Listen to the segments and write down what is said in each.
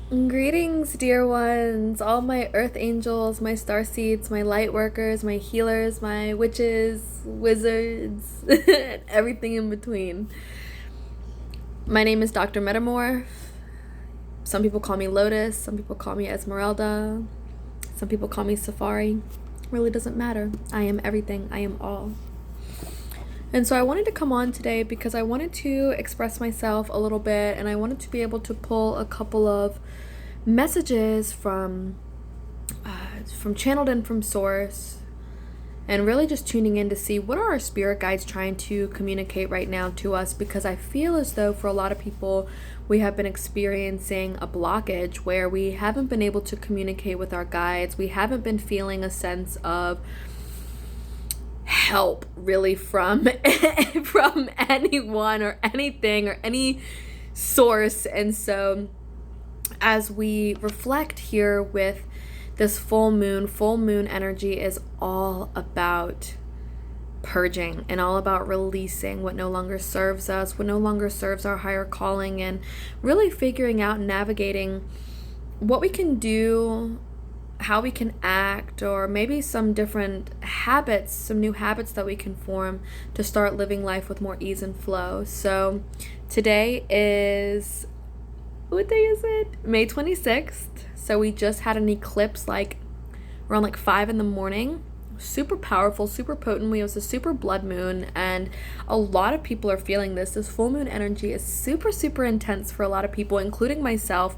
Greetings, dear ones, all my earth angels, my star seeds, my light workers, my healers, my witches, wizards, and everything in between. My name is Dr. Metamorph. Some people call me Lotus, some people call me Esmeralda, some people call me Safari. Really doesn't matter. I am everything, I am all. And so I wanted to come on today because I wanted to express myself a little bit, and I wanted to be able to pull a couple of messages from channeled in from source, and really just tuning in to see what are our spirit guides trying to communicate right now to us, because I feel as though for a lot of people we have been experiencing a blockage where we haven't been able to communicate with our guides. We haven't been feeling a sense of help really from from anyone or anything or any source. And so as we reflect here with this full moon energy is all about purging and all about releasing what no longer serves us, what no longer serves our higher calling, and really figuring out and navigating what we can do, how we can act, or maybe some different habits, some new habits that we can form to start living life with more ease and flow. So today is, what day is it? May 26th. So we just had an eclipse around 5 in the morning. Super powerful, super potent. It was a super blood moon, and a lot of people are feeling this. This full moon energy is super, super intense for a lot of people, including myself.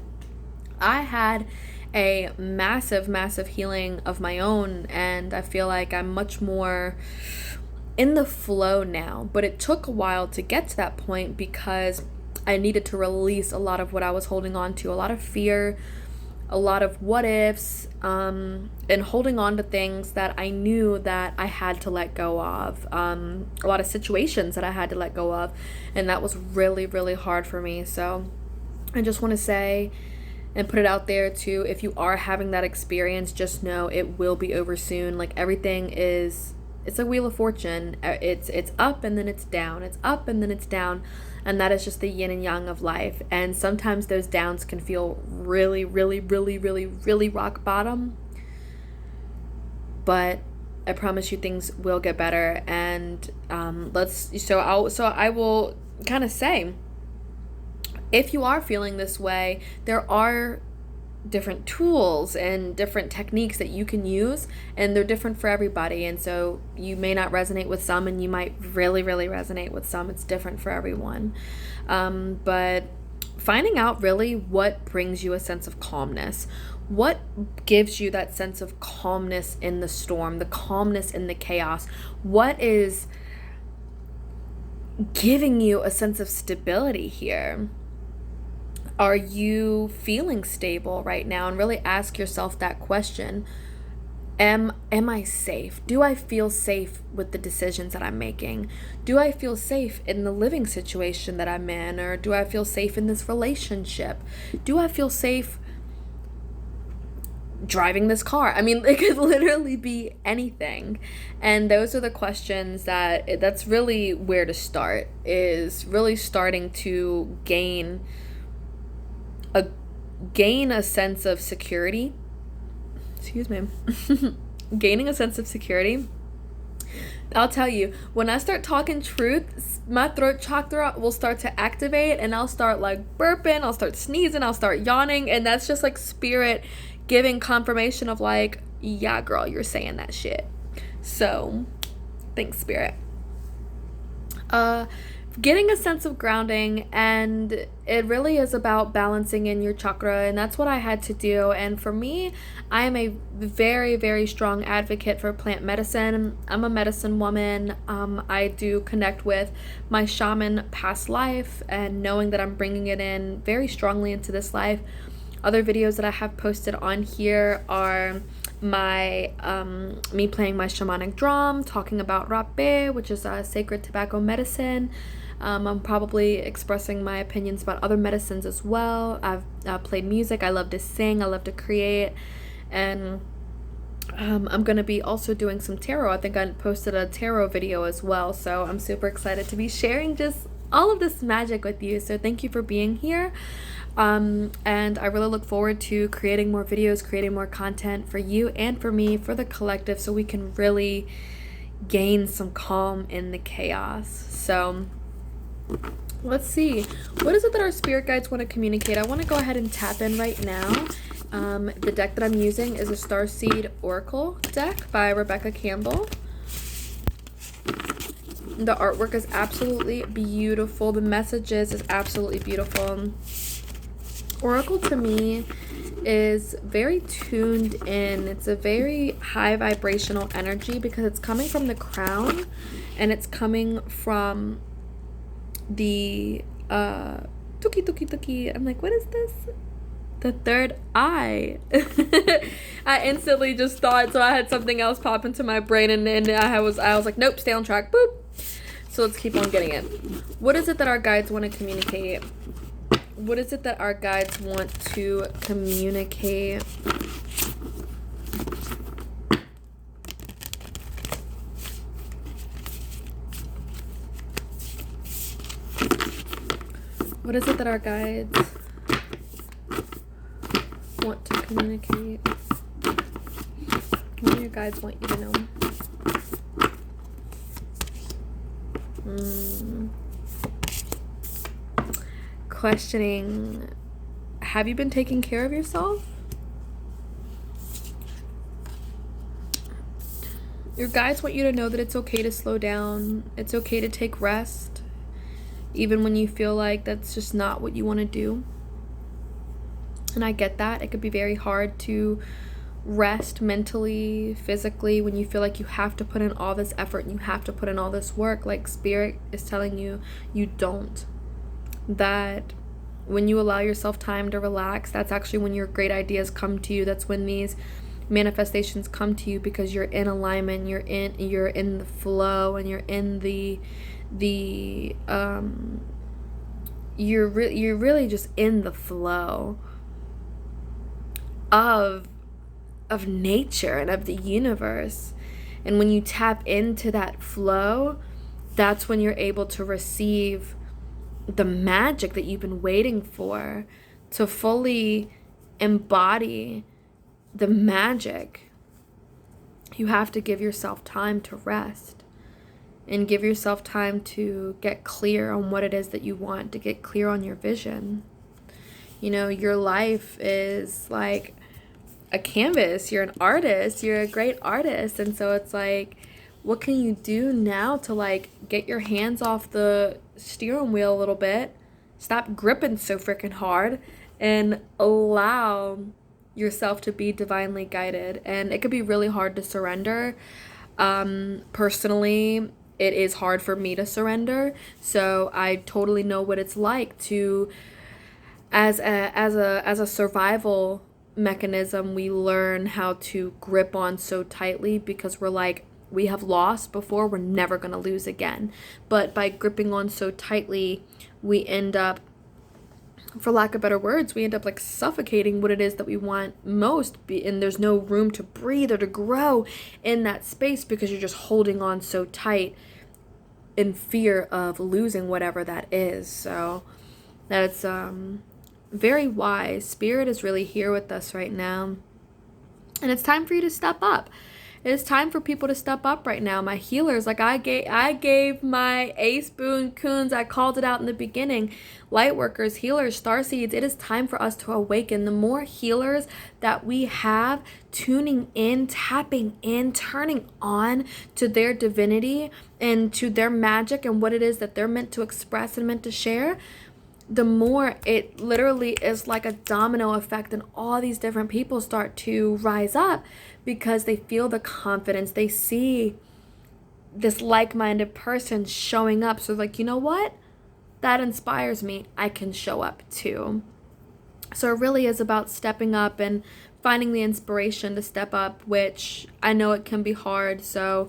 I had a massive healing of my own, and I feel like I'm much more in the flow now. But it took a while to get to that point because I needed to release a lot of what I was holding on to, a lot of fear, a lot of what ifs, and holding on to things that I knew that I had to let go of, a lot of situations that I had to let go of, and that was really, really hard for me. So I just want to say and put it out there too, if you are having that experience, just know it will be over soon. Everything is, it's a wheel of fortune. It's up and then it's down. It's up and then it's down. And that is just the yin and yang of life. And sometimes those downs can feel really, really, really, really, really rock bottom. But I promise you things will get better. And I will kind of say, if you are feeling this way, there are different tools and different techniques that you can use, and they're different for everybody. And so you may not resonate with some, and you might really, really resonate with some. It's different for everyone. But finding out really what brings you a sense of calmness, what gives you that sense of calmness in the storm, the calmness in the chaos, what is giving you a sense of stability here. Are you feeling stable right now? And really ask yourself that question. Am I safe? Do I feel safe with the decisions that I'm making? Do I feel safe in the living situation that I'm in? Or do I feel safe in this relationship? Do I feel safe driving this car? I mean, it could literally be anything. And those are the questions that's really where to start, is really starting to gain a sense of security. Excuse me. Gaining a sense of security. I'll tell you, when I start talking truth, my throat chakra will start to activate, and I'll start burping, I'll start sneezing, I'll start yawning, and that's just spirit giving confirmation of yeah, girl, you're saying that shit. So thanks, spirit. Getting a sense of grounding, and it really is about balancing in your chakra, and that's what I had to do. And for me, I am a very, very strong advocate for plant medicine. I'm a medicine woman. I do connect with my shaman past life, and knowing that I'm bringing it in very strongly into this life. Other videos that I have posted on here are my me playing my shamanic drum, talking about rapé, which is a sacred tobacco medicine. I'm probably expressing my opinions about other medicines as well. I've played music. I love to sing. I love to create. And I'm going to be also doing some tarot. I think I posted a tarot video as well. So I'm super excited to be sharing just all of this magic with you. So thank you for being here. And I really look forward to creating more videos, creating more content for you and for me, for the collective, so we can really gain some calm in the chaos. So let's see. What is it that our spirit guides want to communicate? I want to go ahead and tap in right now. The deck that I'm using is a Starseed Oracle deck by Rebecca Campbell. The artwork is absolutely beautiful. The messages is absolutely beautiful. Oracle to me is very tuned in. It's a very high vibrational energy because it's coming from the crown and it's coming from the tuki. I'm like, what is this? The third eye. I instantly just thought, so I had something else pop into my brain, and I was like, nope, stay on track. Boop. So let's keep on getting it. What is it that our guides want to communicate? What is it that our guides want to communicate? What is it that our guides want to communicate? What do your guides want you to know? Questioning, have you been taking care of yourself? Your guides want you to know that it's okay to slow down. It's okay to take rest, even when you feel like that's just not what you want to do. And I get that. It could be very hard to rest mentally, physically, when you feel like you have to put in all this effort and you have to put in all this work. Like spirit is telling you, you don't. That when you allow yourself time to relax, that's actually when your great ideas come to you. That's when these manifestations come to you, because you're in alignment, you're in the flow, and you're in you're really just in the flow of nature and of the universe. And when you tap into that flow, that's when you're able to receive the magic that you've been waiting for, to fully embody the magic. You have to give yourself time to rest and give yourself time to get clear on what it is that you want, to get clear on your vision. You know, your life is like a canvas. You're an artist. You're a great artist. And so it's like, what can you do now to like get your hands off the steering wheel a little bit, stop gripping so freaking hard, and allow yourself to be divinely guided? And it could be really hard to surrender. Personally, it is hard for me to surrender. So I totally know what it's like to, as a survival mechanism, we learn how to grip on so tightly because we're like, we have lost before, we're never going to lose again. But by gripping on so tightly, we end up, for lack of better words, we end up like suffocating what it is that we want most, and there's no room to breathe or to grow in that space because you're just holding on so tight in fear of losing whatever that is. So that's very wise. Spirit is really here with us right now, and it's time for you to step up. It's time for people to step up right now. My healers, like I gave my ace boon coons, I called it out in the beginning. Light workers, healers, starseeds, it is time for us to awaken. The more healers that we have tuning in, tapping in, turning on to their divinity and to their magic and what it is that they're meant to express and meant to share, the more it literally is like a domino effect, and all these different people start to rise up because they feel the confidence. They see this like-minded person showing up. So like, you know what? That inspires me. I can show up too. So it really is about stepping up and finding the inspiration to step up, which I know it can be hard. So,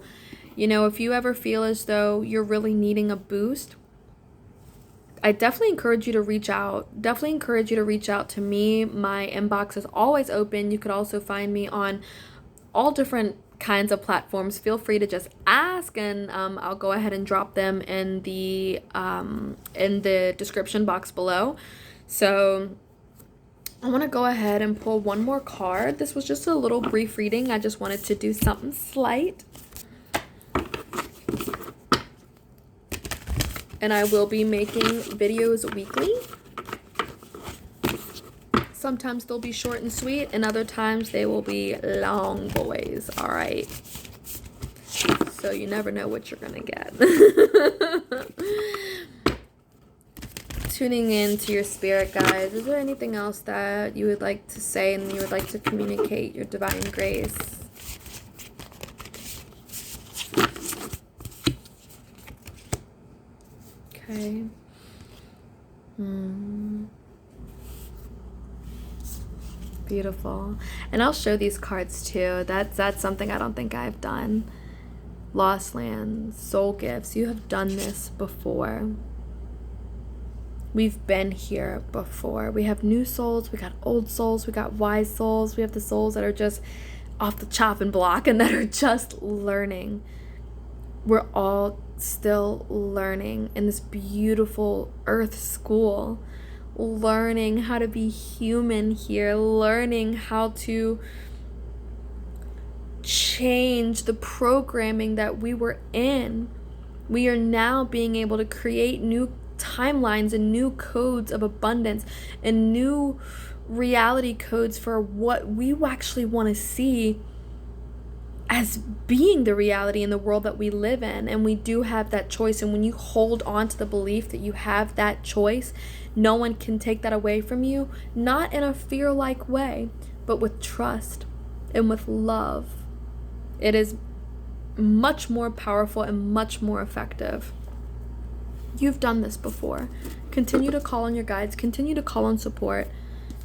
you know, if you ever feel as though you're really needing a boost, I definitely encourage you to reach out. Definitely encourage you to reach out to me. My inbox is always open. You could also find me on all different kinds of platforms. Feel free to just ask, and I'll go ahead and drop them in the description box below. So I want to go ahead and pull one more card. This was just a little brief reading. I just wanted to do something slight. And I will be making videos weekly. Sometimes they'll be short and sweet, and other times they will be long boys, all right? So you never know what you're gonna get. Tuning in to your spirit guides. Is there anything else that you would like to say and you would like to communicate your divine grace? Okay. Beautiful. And I'll show these cards too. That's something I don't think I've done. Lost lands, soul gifts. You have done this before. We've been here before. We have new souls, we got old souls, we got wise souls, we have the souls that are just off the chopping block and that are just learning. We're all still learning in this beautiful earth school, learning how to be human here, learning how to change the programming that we were in. We are now being able to create new timelines and new codes of abundance and new reality codes for what we actually want to see as being the reality in the world that we live in. And we do have that choice. And when you hold on to the belief that you have that choice, no one can take that away from you, not in a fear-like way, but with trust and with love. It is much more powerful and much more effective. You've done this before. Continue to call on your guides. Continue to call on support.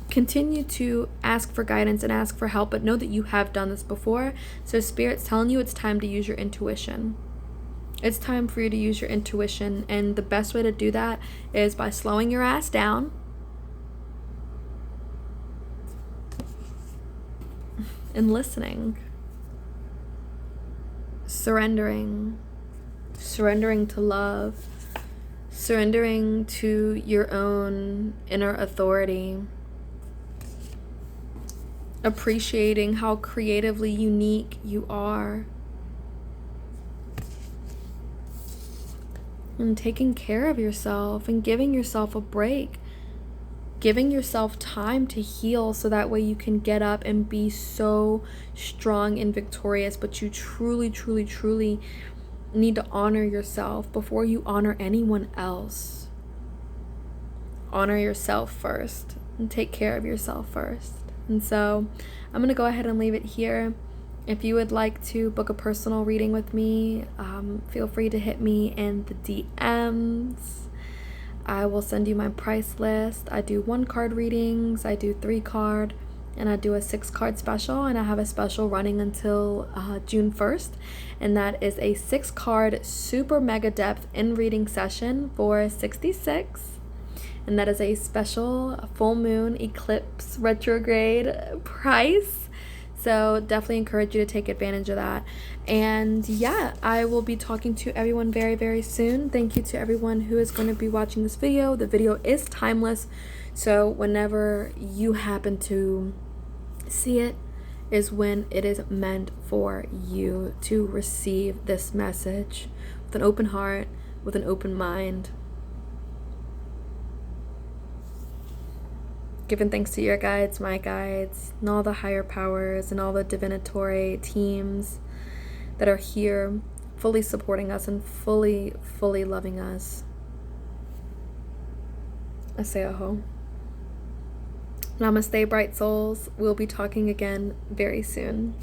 Continue to ask for guidance and ask for help, but know that you have done this before. So Spirit's telling you it's time to use your intuition. It's time for you to use your intuition, and the best way to do that is by slowing your ass down and listening. Surrendering to love. Surrendering to your own inner authority. Appreciating how creatively unique you are. And taking care of yourself and giving yourself a break. Giving yourself time to heal so that way you can get up and be so strong and victorious. But you truly, truly, truly need to honor yourself before you honor anyone else. Honor yourself first and take care of yourself first. And so I'm going to go ahead and leave it here. If you would like to book a personal reading with me, feel free to hit me in the DMs. I will send you my price list. I do 1-card readings, I do 3-card, and I do a 6-card special, and I have a special running until June 1st, and that is a 6-card super mega depth in reading session for $66. And that is a special full moon eclipse retrograde price. So definitely encourage you to take advantage of that. And yeah, I will be talking to everyone very, very soon. Thank you to everyone who is going to be watching this video. The video is timeless. So whenever you happen to see it is when it is meant for you to receive this message with an open heart, with an open mind. Giving thanks to your guides, my guides, and all the higher powers and all the divinatory teams that are here fully supporting us and fully loving us. Aseaho. Namaste, bright souls. We'll be talking again very soon.